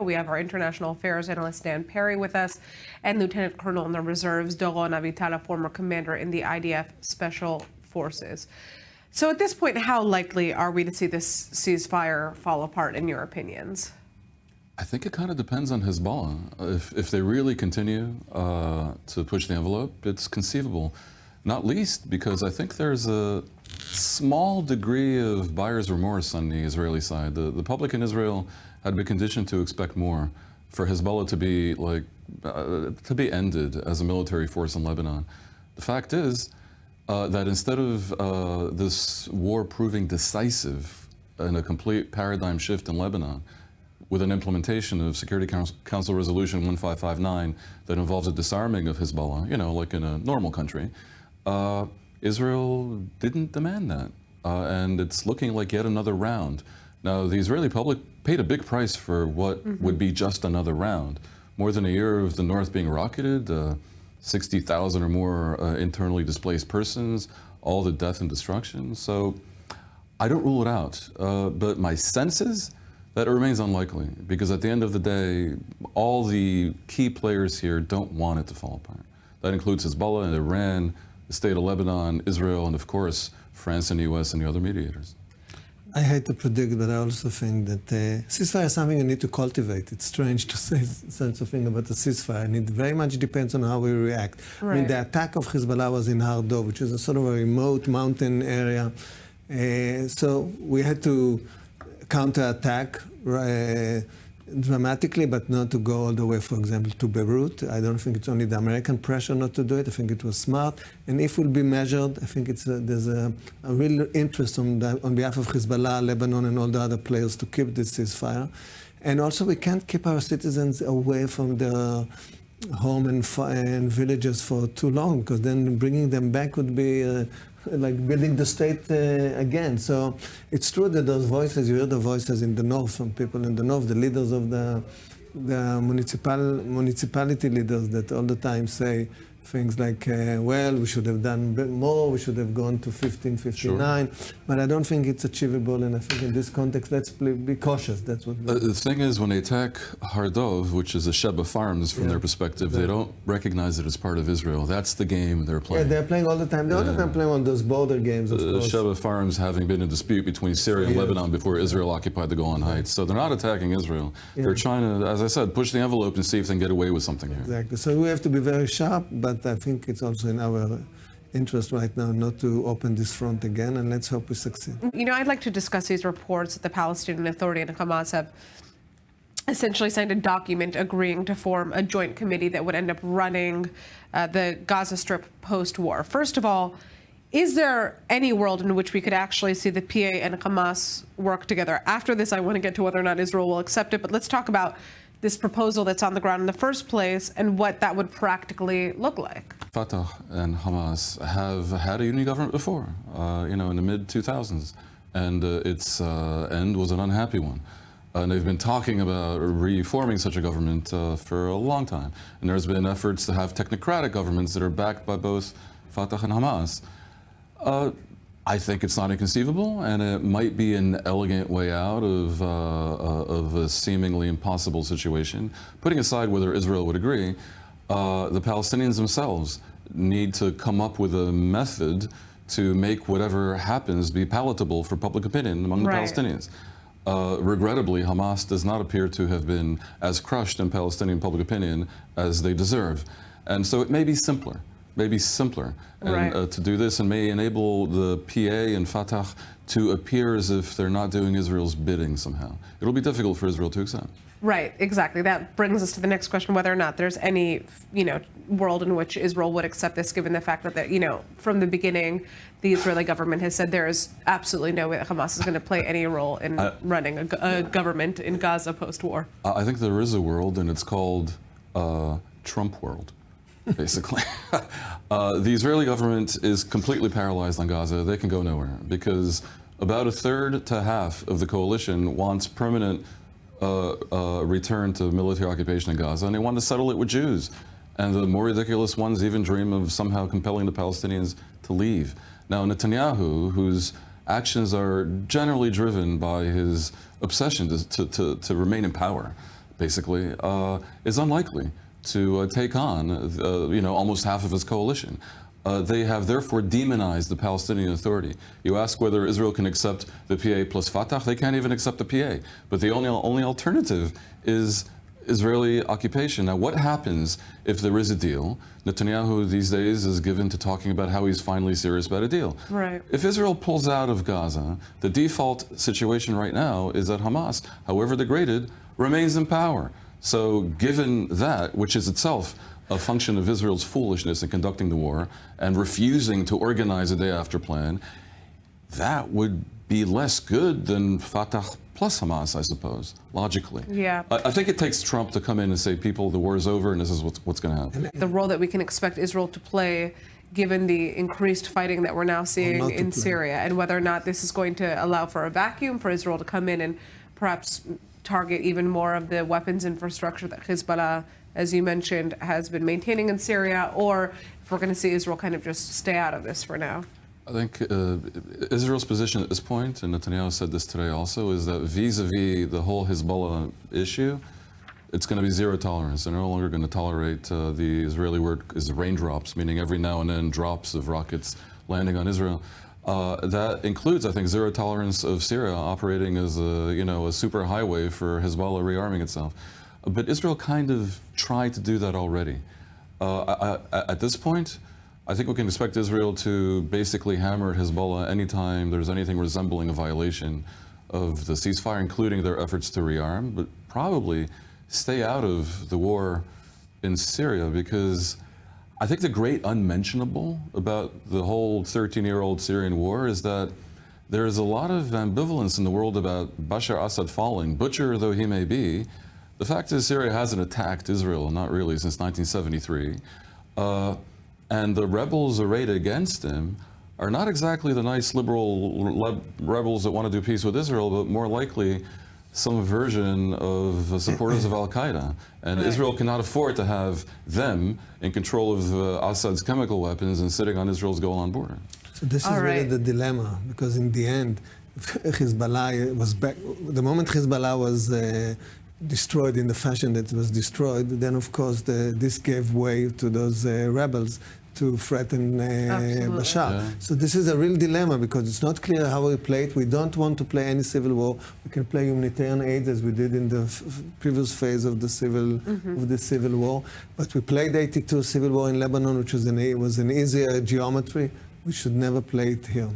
We have our international affairs analyst Dan Perry with us, and Lieutenant Colonel in the Reserves Doron Avitala, former commander in the IDF Special Forces. So at this point, how likely are we to see this ceasefire fall apart, in your opinions? I think it kind of depends on Hezbollah. If they really continue to push the envelope, it's conceivable. Not least because I think there's a small degree of buyer's remorse on the Israeli side. The public in Israel had been conditioned to expect more, for Hezbollah to be ended as a military force in Lebanon. The fact is that instead of this war proving decisive in a complete paradigm shift in Lebanon, with an implementation of Security Council Resolution 1559 that involves a disarming of Hezbollah, like in a normal country, Israel didn't demand that. And it's looking like yet another round. Now, the Israeli public paid a big price for what would be just another round. More than a year of the North being rocketed, 60,000 or more internally displaced persons, all the death and destruction. So I don't rule it out. But my sense is that it remains unlikely, because at the end of the day, all the key players here don't want it to fall apart. That includes Hezbollah and Iran, the state of Lebanon, Israel, and of course, France and the US and the other mediators. I hate to predict, but I also think that ceasefire is something you need to cultivate. It's strange to say such a thing about a ceasefire, and it very much depends on how we react. Right. I mean, the attack of Hezbollah was in Har Dov, which is a sort of a remote mountain area. So we had to counterattack dramatically, but not to go all the way, for example, to Beirut. I don't think it's only the American pressure not to do it. I think it was smart. And if we'll be measured, I think there's a real interest on behalf of Hezbollah, Lebanon, and all the other players to keep this ceasefire. And also, we can't keep our citizens away from their home and villages for too long, because then bringing them back would be like building the state again. So it's true that those voices, you hear the voices in the north from people in the north, the leaders of the municipality leaders that all the time say things like, well, we should have done more, we should have gone to 1559, sure. But I don't think it's achievable, and I think in this context, let's be cautious. That's what the thing is, when they attack Har Dov, which is a Sheba Farms from their perspective, they don't recognize it as part of Israel. That's the game they're playing. Yeah, they're playing all the time. They're all the time playing on those border games, of course. Sheba Farms having been in dispute between Syria and Lebanon before Israel occupied the Golan Heights. So they're not attacking Israel. Yeah. They're trying to, as I said, push the envelope and see if they can get away with something here. Exactly. So we have to be very sharp, but I think it's also in our interest right now not to open this front again, and let's hope we succeed. I'd like to discuss these reports that the Palestinian Authority and Hamas have essentially signed a document agreeing to form a joint committee that would end up running the Gaza Strip post-war. First of all, is there any world in which we could actually see the PA and Hamas work together? After this, I want to get to whether or not Israel will accept it, but let's talk about this proposal that's on the ground in the first place and what that would practically look like. Fatah and Hamas have had a unity government before, in the mid-2000s, and its end was an unhappy one. And they've been talking about reforming such a government for a long time. And there's been efforts to have technocratic governments that are backed by both Fatah and Hamas. I think it's not inconceivable, and it might be an elegant way out of a seemingly impossible situation. Putting aside whether Israel would agree, the Palestinians themselves need to come up with a method to make whatever happens be palatable for public opinion among the Palestinians. Regrettably, Hamas does not appear to have been as crushed in Palestinian public opinion as they deserve. And so it may be simpler. And to do this, and may enable the PA and Fatah to appear as if they're not doing Israel's bidding somehow. It'll be difficult for Israel to accept. Right, exactly. That brings us to the next question, whether or not there's any, world in which Israel would accept this, given the fact that, from the beginning, the Israeli government has said there is absolutely no way that Hamas is going to play any role in running a government in Gaza post-war. I think there is a world, and it's called Trump world. Basically. The Israeli government is completely paralyzed on Gaza. They can go nowhere because about a third to half of the coalition wants permanent return to military occupation in Gaza, and they want to settle it with Jews. And the more ridiculous ones even dream of somehow compelling the Palestinians to leave. Now, Netanyahu, whose actions are generally driven by his obsession to remain in power, basically, is unlikely to take on, almost half of his coalition. They have therefore demonized the Palestinian Authority. You ask whether Israel can accept the PA plus Fatah, they can't even accept the PA. But the only alternative is Israeli occupation. Now, what happens if there is a deal? Netanyahu these days is given to talking about how he's finally serious about a deal. Right. If Israel pulls out of Gaza, the default situation right now is that Hamas, however degraded, remains in power. So given that, which is itself a function of Israel's foolishness in conducting the war and refusing to organize a day-after plan, that would be less good than Fatah plus Hamas, I suppose, logically. Yeah. I think it takes Trump to come in and say, people, the war is over and this is what's going to happen. The role that we can expect Israel to play given the increased fighting that we're now seeing in Syria, and whether or not this is going to allow for a vacuum for Israel to come in and perhaps target even more of the weapons infrastructure that Hezbollah, as you mentioned, has been maintaining in Syria, or if we're going to see Israel kind of just stay out of this for now. I think Israel's position at this point, and Netanyahu said this today also, is that vis-a-vis the whole Hezbollah issue, it's going to be zero tolerance. They're no longer going to tolerate the Israeli word is raindrops, meaning every now and then drops of rockets landing on Israel. That includes, I think, zero tolerance of Syria operating as a super highway for Hezbollah rearming itself. But Israel kind of tried to do that already. At this point, I think we can expect Israel to basically hammer at Hezbollah anytime there's anything resembling a violation of the ceasefire, including their efforts to rearm, but probably stay out of the war in Syria, because I think the great unmentionable about the whole 13-year-old Syrian war is that there is a lot of ambivalence in the world about Bashar Assad falling, butcher though he may be. The fact is Syria hasn't attacked Israel, not really, since 1973. And the rebels arrayed against him are not exactly the nice liberal rebels that want to do peace with Israel, but more likely some version of supporters of al-Qaeda. And Right. Israel cannot afford to have them in control of Assad's chemical weapons and sitting on Israel's Golan border. So this is All really right. the dilemma, because in the end, Hezbollah was back. The moment Hezbollah was destroyed in the fashion that it was destroyed, then of course this gave way to those rebels to threaten Absolutely. Bashar. Yeah. So this is a real dilemma, because it's not clear how we play it. We don't want to play any civil war. We can play humanitarian aid as we did in the previous phase of the civil war. But we played the 82 civil war in Lebanon, which was an easier geometry. We should never play it here.